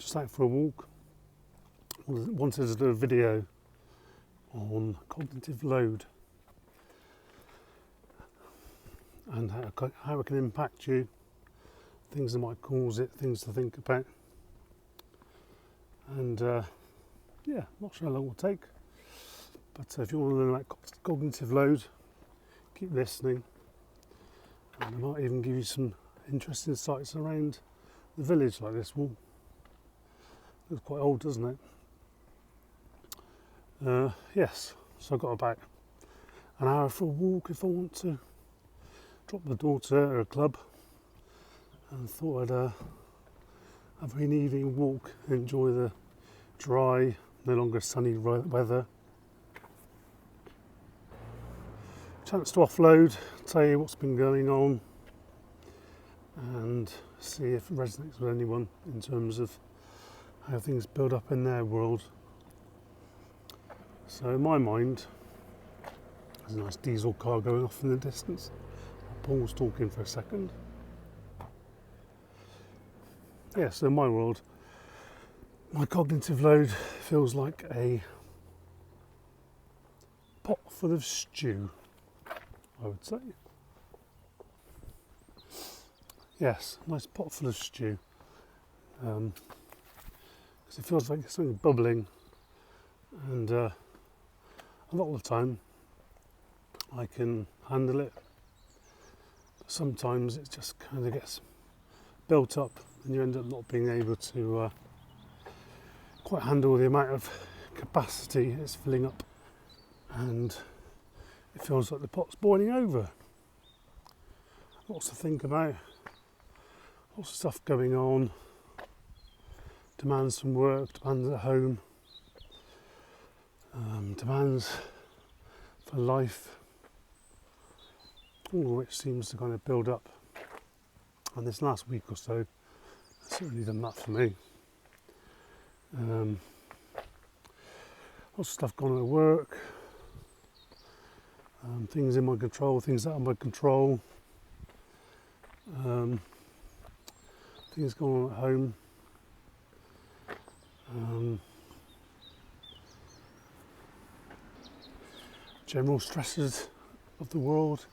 just out for a walk. Wanted to do a video on cognitive load and how it can impact you, things that might cause it, things to think about. And not sure how long it will take, but if you want to learn about cognitive load, keep listening, and I might even give you some interesting sights around the village like this wall. Looks quite old, doesn't it? Yes, so I've got about an hour for a walk if I want to drop the daughter at a club, and thought I'd have an evening walk, enjoy the dry, no longer sunny weather. Chance to offload, tell you what's been going on, and see if it resonates with anyone in terms of how things build up in their world. So in my mind, there's a nice diesel car going off in the distance. Paul's talking for a second. Yeah, so in my world, my cognitive load feels like a pot full of stew, I would say. Yes, nice pot full of stew. Because it feels like something bubbling, and a lot of the time I can handle it. But sometimes it just kind of gets built up, and you end up not being able to quite handle the amount of capacity it's filling up, and it feels like the pot's boiling over. Lots to think about, lots of stuff going on, demands from work, demands at home, demands for life, all of which seems to kind of build up. And this last week or so has certainly done that for me. Lots of stuff going on at work, things in my control, things out of my control, things going on at home. General stresses of the world.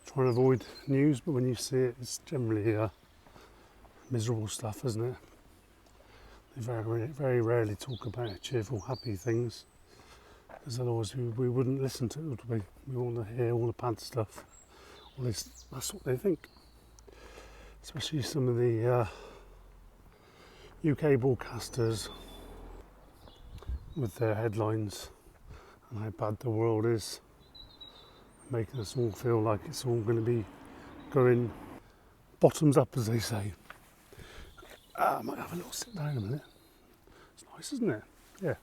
Trying to avoid news, but when you see it, it's generally miserable stuff, isn't it? They very rarely talk about cheerful, happy things, because otherwise we wouldn't listen to it, would we? We want to hear all the bad stuff. At least that's what they think. Especially some of the UK broadcasters with their headlines and how bad the world is, making us all feel like it's all going to be going bottoms up, as they say. I might have a little sit down in a minute. It's nice, isn't it? Yeah.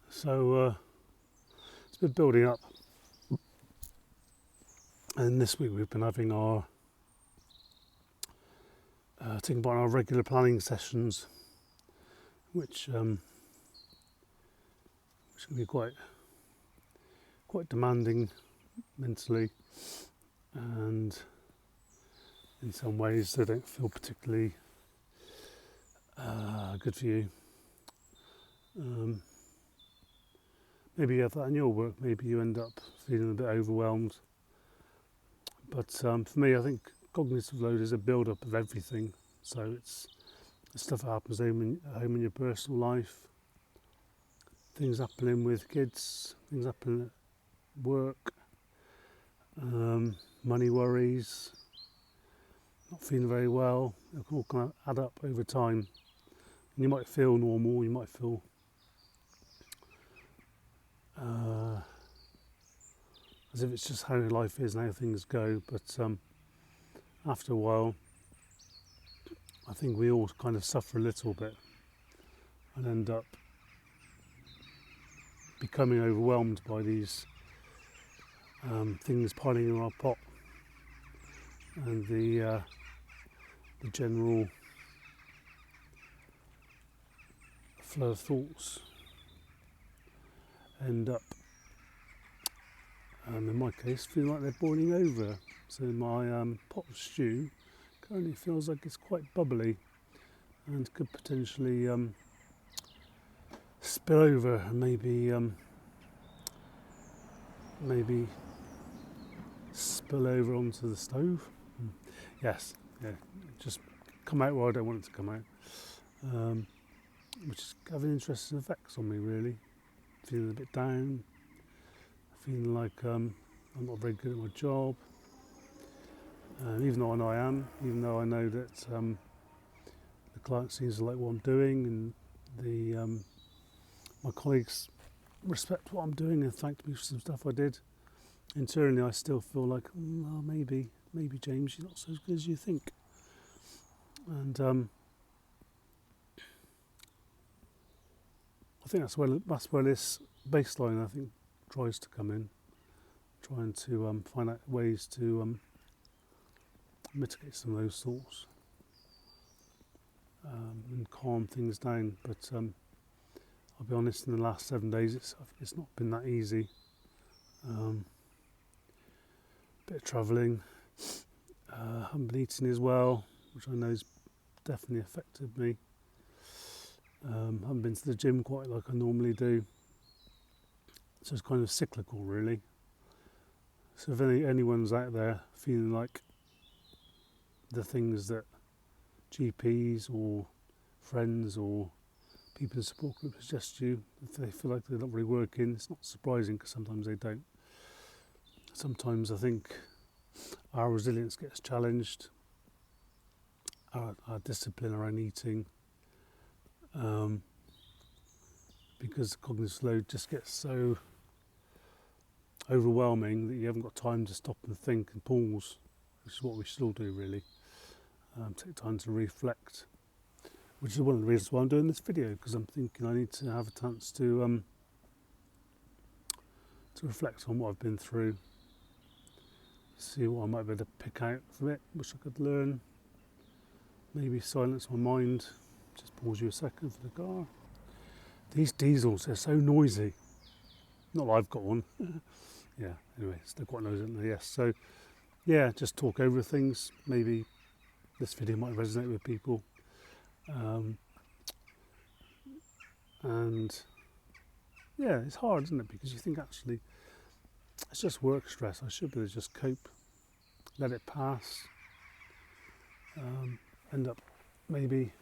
So it's been building up, and this week we've been having our thinking about our regular planning sessions, which can be quite demanding mentally, and in some ways they don't feel particularly good for you. Maybe you have that in your work, maybe you end up feeling a bit overwhelmed. But for me, I think cognitive load is a build-up of everything. So it's the stuff that happens at home in your personal life, things happening with kids, things happening at work, money worries, not feeling very well. It can all kind of add up over time. And you might feel normal, you might feel as if it's just how life is and how things go, but after a while I think we all kind of suffer a little bit and end up becoming overwhelmed by these things piling in our pot, and the general flow of thoughts end up, in my case, feeling like they're boiling over. So my pot of stew currently feels like it's quite bubbly and could potentially spill over and maybe spill over onto the stove. Yes, yeah, just come out where I don't want it to come out, which is having interesting effects on me really. Feeling a bit down, feeling like I'm not very good at my job, and even though I know I am, even though I know that the client seems to like what I'm doing, and the my colleagues respect what I'm doing and thanked me for some stuff I did, internally I still feel like, well, maybe James, you're not so good as you think. And I think that's where this baseline, I think, tries to come in, trying to find out ways to mitigate some of those thoughts and calm things down. But I'll be honest, in the last 7 days it's not been that easy. Bit of travelling, haven't been eating as well, which I know has definitely affected me. Haven't been to the gym quite like I normally do, so it's kind of cyclical really. So if anyone's out there feeling like the things that GPs or friends or people in support groups suggest to you, if they feel like they're not really working, it's not surprising because sometimes they don't. Sometimes I think our resilience gets challenged, our discipline around eating, because the cognitive load just gets so overwhelming that you haven't got time to stop and think and pause, which is what we should all do really. Take time to reflect, which is one of the reasons why I'm doing this video, because I'm thinking I need to have a chance to reflect on what I've been through, see what I might be able to pick out from it, which I could learn, maybe silence my mind. Just pause you a second for the car. These diesels, they're so noisy. Not that I've got one. Yeah, anyway, they're quite noisy, aren't they? Yes, so yeah, just talk over things. Maybe this video might resonate with people. And yeah, it's hard, isn't it? Because you think actually it's just work stress. I should be able to just cope, let it pass, end up maybe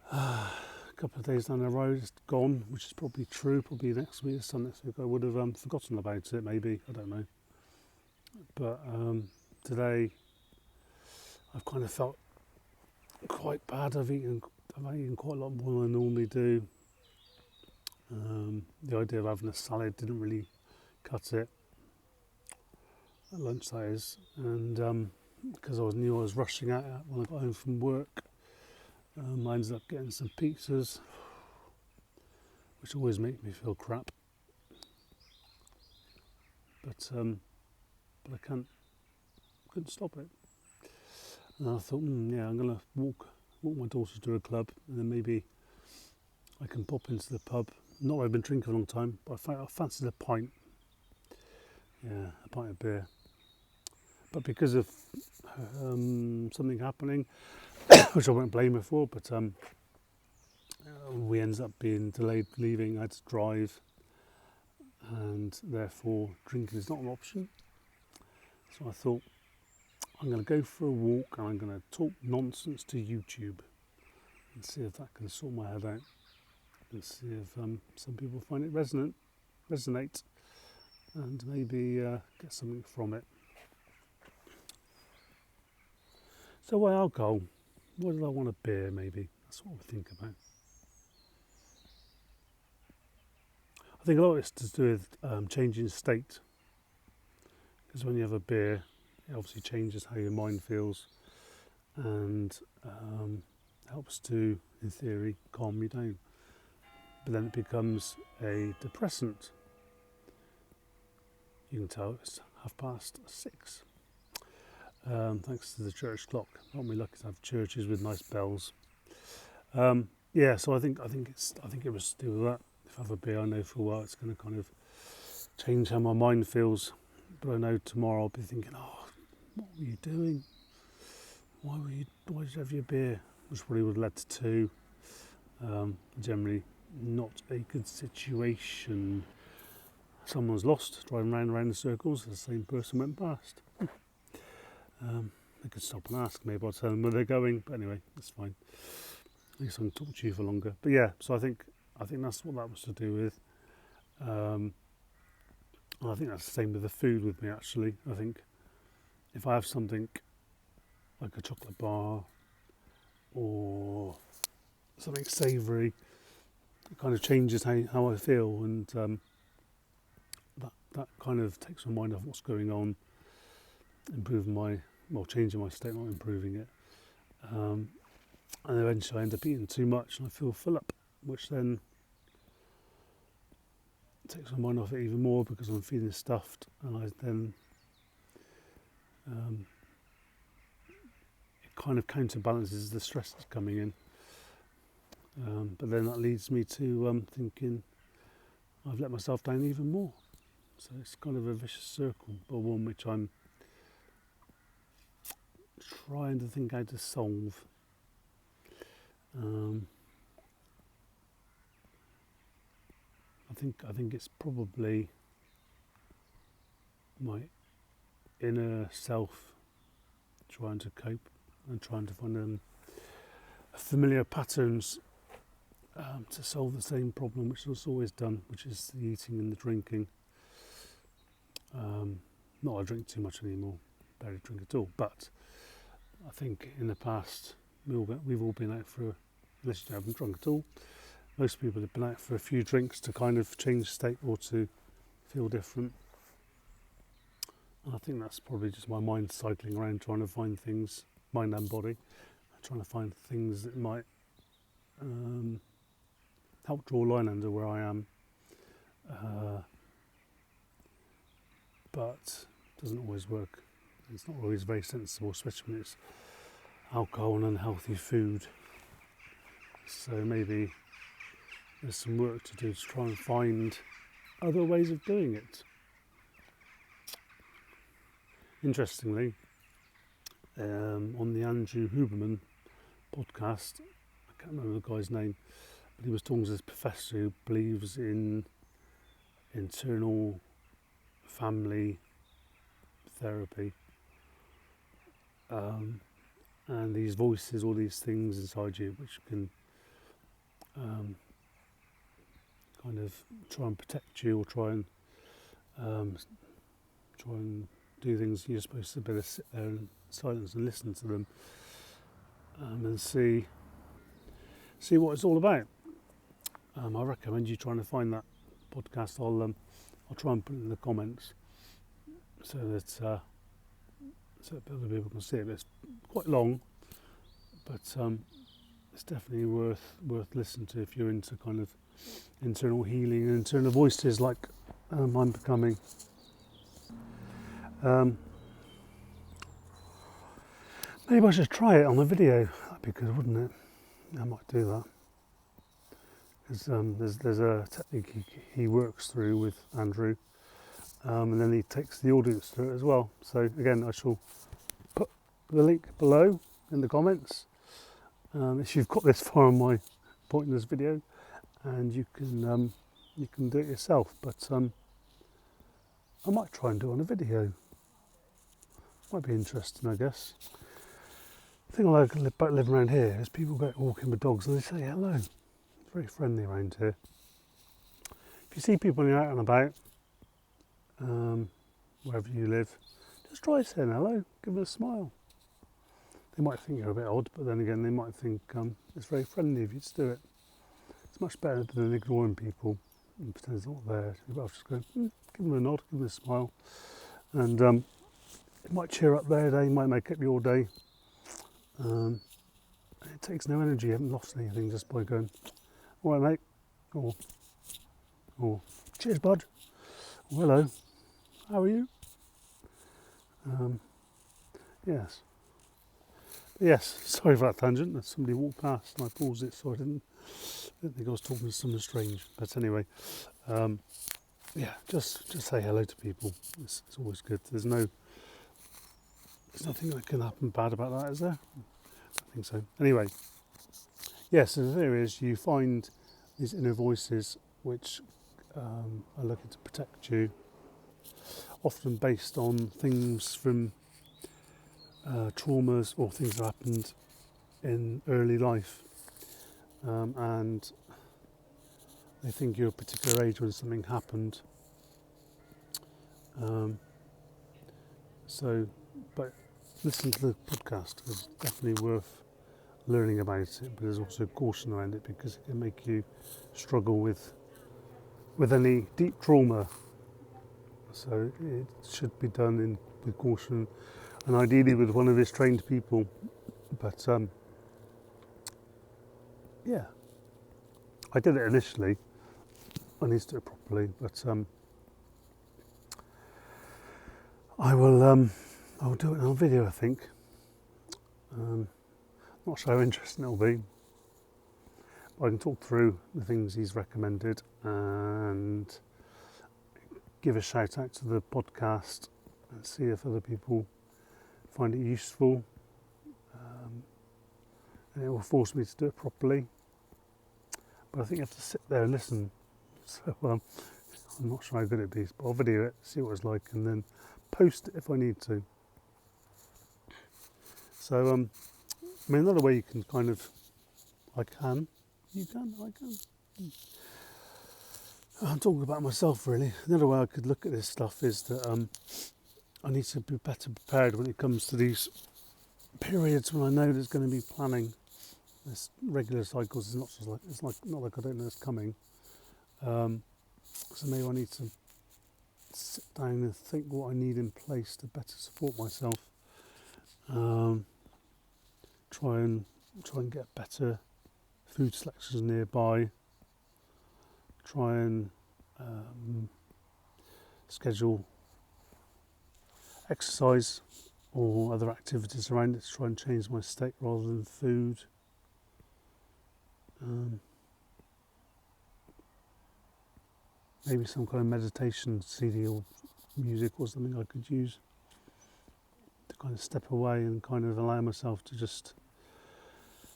a couple of days down the road it's gone, which is probably true. Probably next week or next week I would have forgotten about it, maybe, I don't know. But today I've kind of felt quite bad. I've eaten quite a lot more than I normally do. The idea of having a salad didn't really cut it at lunch, that is, and because I knew I was rushing out when I got home from work, I ended up getting some pizzas, which always make me feel crap. But I couldn't stop it. And I thought, yeah, I'm gonna walk my daughter to a club, and then maybe I can pop into the pub. Not that I've been drinking for a long time, but I fancied a pint. Yeah, a pint of beer. But because of something happening, which I won't blame her for, but we ended up being delayed leaving. I had to drive, and therefore drinking is not an option. So I thought, I'm going to go for a walk and I'm going to talk nonsense to YouTube and see if that can sort my head out, and see if some people find it resonate, and maybe get something from it. So why alcohol? Why did I want a beer, maybe? That's what I think about. I think a lot of it's to do with changing state. Because when you have a beer, it obviously changes how your mind feels, and helps to, in theory, calm you down. But then it becomes a depressant. You can tell it's 6:30. Thanks to the church clock. Aren't we lucky to have churches with nice bells? Yeah, so I think it was to do with that. If I have a beer, I know for a while it's going to kind of change how my mind feels. But I know tomorrow I'll be thinking, oh, what were you doing? why did you have your beer? Which probably would have led to two. Generally not a good situation. Someone's lost, driving round and round in circles, the same person went past. They could stop and ask, maybe I'll tell them where they're going, but anyway, that's fine. At least I can talk to you for longer. But yeah, so I think that's what that was to do with. I think that's the same with the food with me actually. I think if I have something like a chocolate bar or something savoury, it kind of changes how I feel, and that kind of takes my mind off what's going on, changing my state, not improving it. And eventually I end up eating too much and I feel full up, which then takes my mind off it even more because I'm feeling stuffed, and I then it kind of counterbalances the stress that's coming in. But then that leads me to thinking I've let myself down even more. So it's kind of a vicious circle, but one which I'm trying to think how to solve. I think it's probably my inner self trying to cope and trying to find familiar patterns to solve the same problem which was always done, which is the eating and the drinking. Not I drink too much anymore, barely drink at all, but I think in the past we've all been out for, unless you haven't drunk at all, most people have been out for a few drinks to kind of change state or to feel different. And I think that's probably just my mind cycling around trying to find things, mind and body, trying to find things that might help draw a line under where I am. But it doesn't always work. It's not always very sensible, especially when it's alcohol and unhealthy food. So maybe there's some work to do to try and find other ways of doing it. Interestingly, on the Andrew Huberman podcast, I can't remember the guy's name, but he was talking to this professor who believes in internal family therapy, and these voices, all these things inside you which can kind of try and protect you or try and do things. You're supposed to better sit there in silence and listen to them, and see what it's all about. I recommend you trying to find that podcast. I'll try and put it in the comments so that other people can see it. It's quite long, but it's definitely worth listening to if you're into kind of internal healing and internal voices like I'm becoming. Maybe I should try it on a video. That'd be good, wouldn't it? I might do that. Because there's a technique he works through with Andrew, and then he takes the audience through it as well. So again, I shall put the link below in the comments if you've got this far on my point in this video, and you can do it yourself. But I might try and do it on a video. Might be interesting, I guess. The thing I like about living around here is people go walking with dogs and they say hello. It's very friendly around here. If you see people out and about, wherever you live, just try saying hello, give them a smile. They might think you're a bit odd, but then again they might think it's very friendly of you to do it. It's much better than ignoring people and pretend it's not there. I'll just go, give them a nod, give them a smile, and it might cheer up their day, might make up your day. It takes no energy, you haven't lost anything just by going, all right mate, or cheers bud, or hello, how are you? Yes, sorry for that tangent. Somebody walked past and I paused it so I didn't think I was talking to someone strange. But anyway, just say hello to people. It's always good. There's no There's nothing that can happen bad about that, is there? I think so. Anyway, yes, so the theory is you find these inner voices which are looking to protect you, often based on things from traumas or things that happened in early life, and they think you're a particular age when something happened. But listen to the podcast. It's definitely worth learning about it, but there's also caution around it because it can make you struggle with any deep trauma. So it should be done with caution, and ideally with one of his trained people. But yeah, I did it initially. I need to do it properly, but I will do it on video, I think. Not sure how interesting it'll be. I can talk through the things he's recommended and give a shout out to the podcast and see if other people find it useful. And it will force me to do it properly. But I think you have to sit there and listen. So I'm not sure how good it is, but I'll video it, see what it's like, and then post it if I need to. So, I mean, another way you can I can. I'm talking about myself really. Another way I could look at this stuff is that I need to be better prepared when it comes to these periods when I know there's going to be planning. This regular cycles is not like I don't know it's coming. So maybe I need to sit down and think what I need in place to better support myself. Try and get better food selections nearby. Try and schedule exercise or other activities around it to try and change my state rather than food. Maybe some kind of meditation CD or music or something I could use to kind of step away and kind of allow myself to just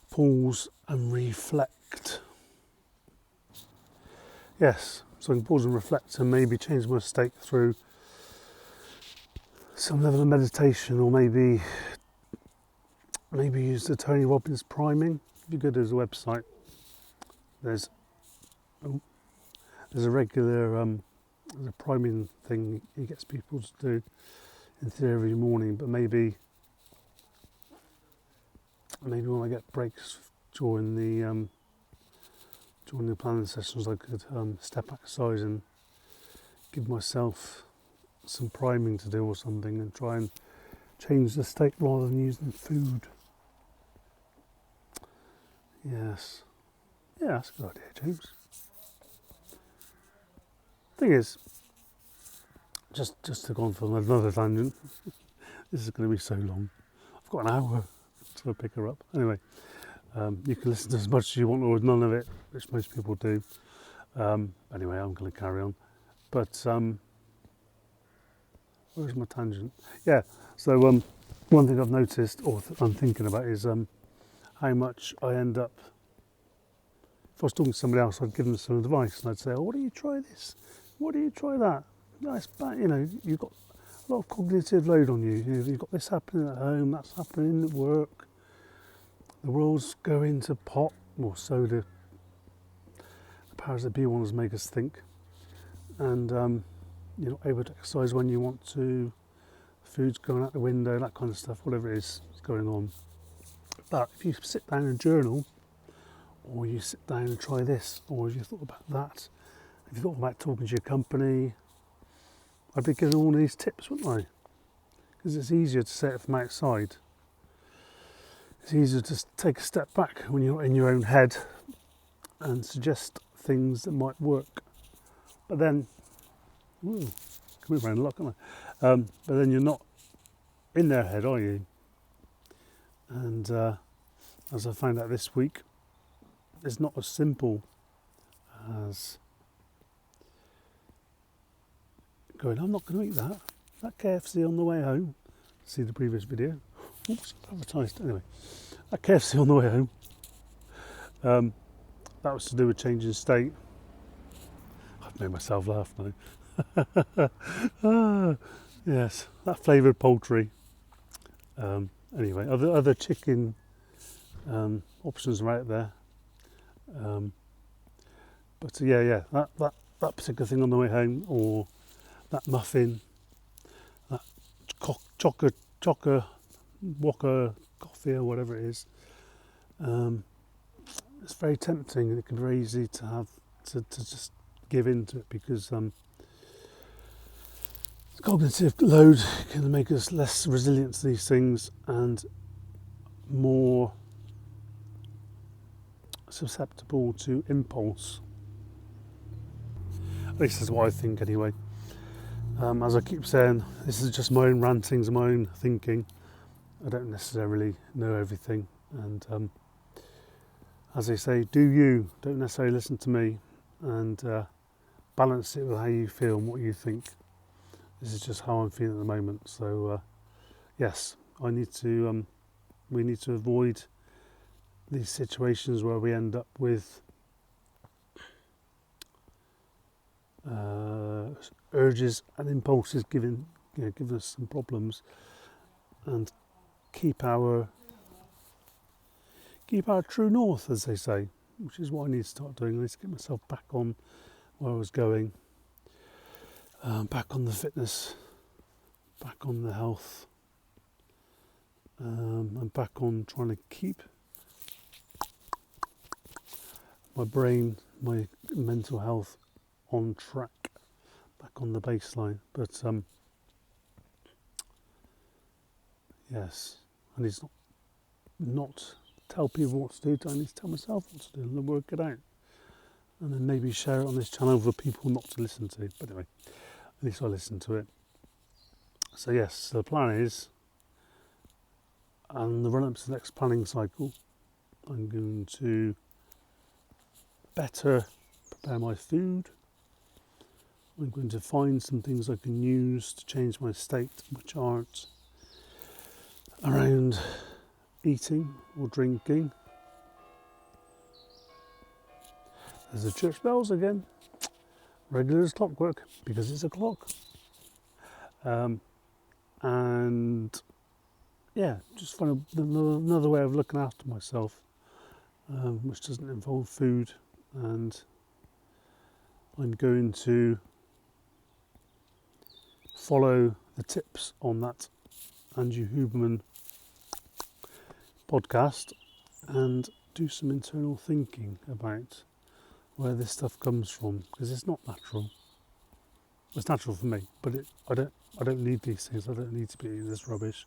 pause and reflect. Yes, so I can pause and reflect and maybe change my state through some level of meditation, or maybe use the Tony Robbins priming. If you go to his website, there's a regular there's a priming thing he gets people to do in theory every morning, but maybe when I get breaks during the planning sessions, I could step outside and give myself some priming to do or something, and try and change the state rather than using food. Yes. Yeah, that's a good idea, James. Thing is, just to go on for another tangent, this is going to be so long. I've got an hour to pick her up. Anyway, you can listen to as much as you want or none of it, which most people do. Anyway, I'm going to carry on. But where's my tangent? Yeah, so one thing I've noticed, or I'm thinking about, is how much I end up, if I was talking to somebody else, I'd give them some advice and I'd say, oh, why don't you try this? Why don't you try that? That's bad, you've got a lot of cognitive load on you. You've got this happening at home, that's happening at work. The world's going to pot, or so the powers that be want to make us think. And you're not able to exercise when you want to. Food's going out the window, that kind of stuff, whatever it is going on. But if you sit down and journal, or you sit down and try this, or if you thought about that, if you thought about talking to your company, I'd be giving all these tips, wouldn't I? Because it's easier to say it from outside. It's easier to take a step back when you're in your own head and suggest things that might work. But then, coming around a lot, can't I? But then you're not in their head, are you? And as I found out this week, it's not as simple as going, I'm not going to eat that KFC on the way home. see the previous video. Oops, advertised. Anyway, at KFC on the way home. That was to do with changing state. I've made myself laugh now. Yes, that flavoured poultry. Anyway, other chicken options are out there. But yeah, that particular thing on the way home, or that muffin, that chocker Walker coffee or whatever it is. It's very tempting, and it can be very easy to have to just give in to it, because the cognitive load can make us less resilient to these things and more susceptible to impulse. At least that's what I think anyway. As I keep saying, this is just my own rantings, my own thinking. I don't necessarily know everything, and as they say, do you, don't necessarily listen to me, and balance it with how you feel and what you think. This is just how I'm feeling at the moment. So yes, we need to avoid these situations where we end up with urges and impulses giving us some problems, and keep our true north, as they say, which is what I need to start doing. I need to get myself back on where I was going, back on the fitness, back on the health, and back on trying to keep my brain, my mental health on track, back on the baseline. But yes, I need to not tell people what to do. I need to tell myself what to do and work it out, and then maybe share it on this channel for people not to listen to. But anyway, at least I listen to it. So yes, so the plan is, and the run up to the next planning cycle, I'm going to better prepare my food. I'm going to find some things I can use to change my state, which aren't around eating or drinking. There's the church bells again, regular as clockwork, because it's a clock. And yeah, just find another way of looking after myself, which doesn't involve food. And I'm going to follow the tips on that Andrew Huberman podcast and do some internal thinking about where this stuff comes from, because it's not natural. It's natural for me, but I don't need these things. I don't need to be eating this rubbish.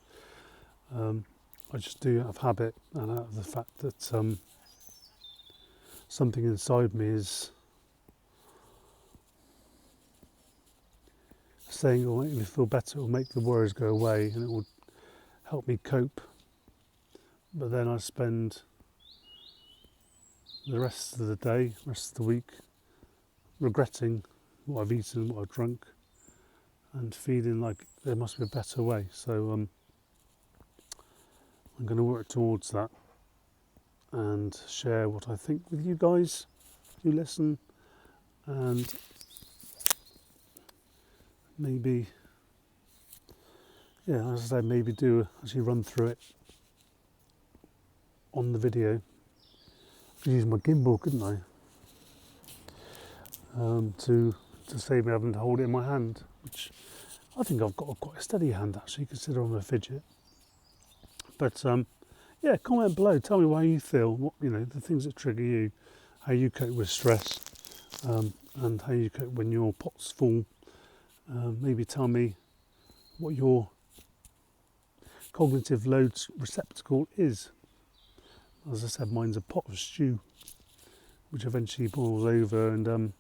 I just do out of habit and out of the fact that something inside me is saying it will make me feel better, it will make the worries go away, and it will help me cope. But then I spend the rest of the day, rest of the week, regretting what I've eaten, what I've drunk, and feeling like there must be a better way. So I'm going to work towards that and share what I think with you guys who listen, and maybe, yeah, as I say, maybe actually run through it on the video. I could use my gimbal, couldn't I? To save me having to hold it in my hand, which I think I've got quite a steady hand actually, considering I'm a fidget. But yeah, comment below. Tell me how you feel. What the things that trigger you, how you cope with stress, and how you cope when your pot's full. Maybe tell me what your cognitive load receptacle is. As I said, mine's a pot of stew, which eventually boils over and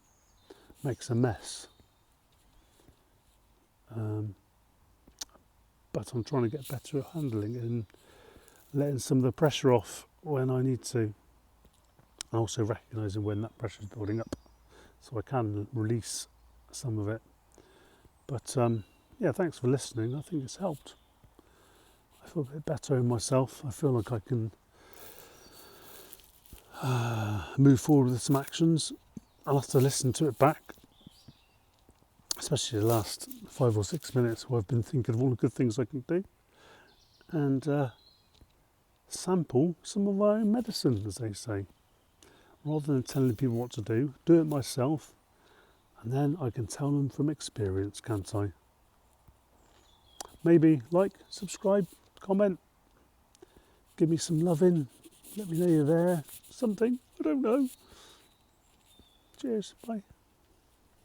makes a mess. But I'm trying to get better at handling it and letting some of the pressure off when I need to. And also recognising when that pressure is building up, so I can release some of it. But yeah, thanks for listening. I think it's helped. I feel a bit better in myself. I feel like I can move forward with some actions. I'll have to listen to it back, especially the last 5 or 6 minutes where I've been thinking of all the good things I can do, and sample some of our own medicine, as they say. Rather than telling people what to do it myself, and then I can tell them from experience, can't I? Maybe like, subscribe, comment, give me some loving, let me know you're there, something, I don't know. Cheers, bye.